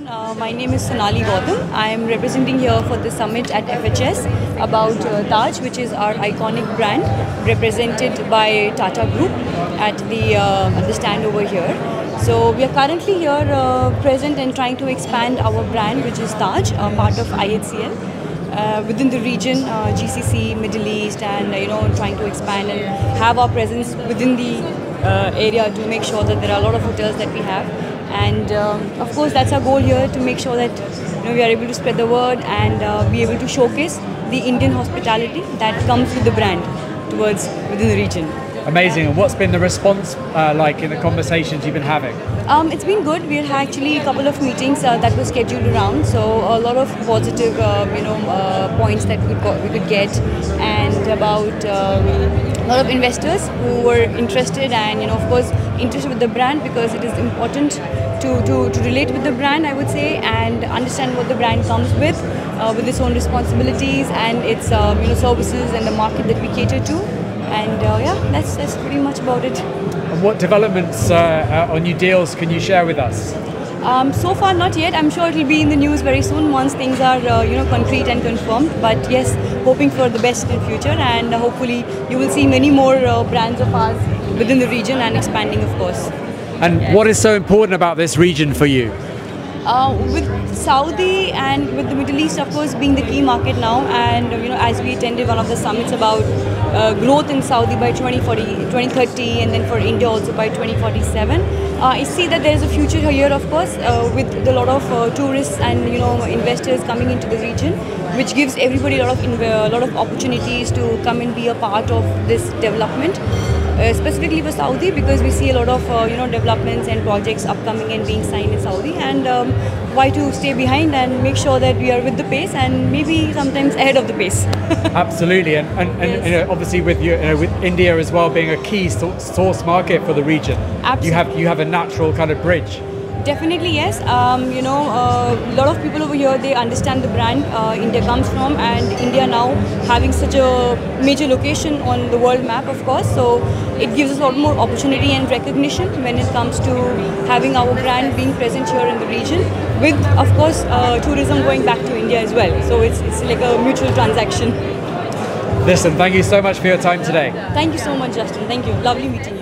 My name is Sonali Gautam. I am representing here for the summit at FHS about Taj, which is our iconic brand, represented by Tata Group at the stand over here. So we are currently here present and trying to expand our brand, which is Taj, part of IHCL. Within the region, GCC, Middle East, and trying to expand and have our presence within the area to make sure that there are a lot of hotels that we have. And of course, that's our goal here, to make sure that we are able to spread the word and be able to showcase the Indian hospitality that comes with the brand towards within the region. Amazing. And what's been the response like in the conversations you've been having? It's been good. We had actually a couple of meetings that were scheduled around, so a lot of positive, points that we could get, and about a lot of investors who were interested and of course interested with the brand, because it is important to relate with the brand, I would say, and understand what the brand comes with its own responsibilities and its services and the market that we cater to. And yeah, that's pretty much about it. And what developments or new deals can you share with us? So far, not yet. I'm sure it will be in the news very soon once things are concrete and confirmed. But yes, hoping for the best in future, and hopefully you will see many more brands of ours within the region and expanding, of course. And yes. What is so important about this region for you? With Saudi and with the Middle East, of course, being the key market now, and as we attended one of the summits about growth in Saudi by 2030, and then for India also by 2047, I see that there is a future here, of course, with a lot of tourists and investors coming into the region, which gives everybody a lot of opportunities to come and be a part of this development. Specifically for Saudi, because we see a lot of developments and projects upcoming and being signed in Saudi, and why to stay behind and make sure that we are with the pace and maybe sometimes ahead of the pace. Absolutely, and yes. Obviously with with India as well being a key source market for the region, absolutely. you have a natural kind of bridge. Definitely, yes. A lot of people over here, they understand the brand India comes from, and India now having such a major location on the world map, of course. So it gives us a lot more opportunity and recognition when it comes to having our brand being present here in the region, with, of course, tourism going back to India as well. So it's like a mutual transaction. Listen, thank you so much for your time today. Thank you so much, Justin. Thank you. Lovely meeting you.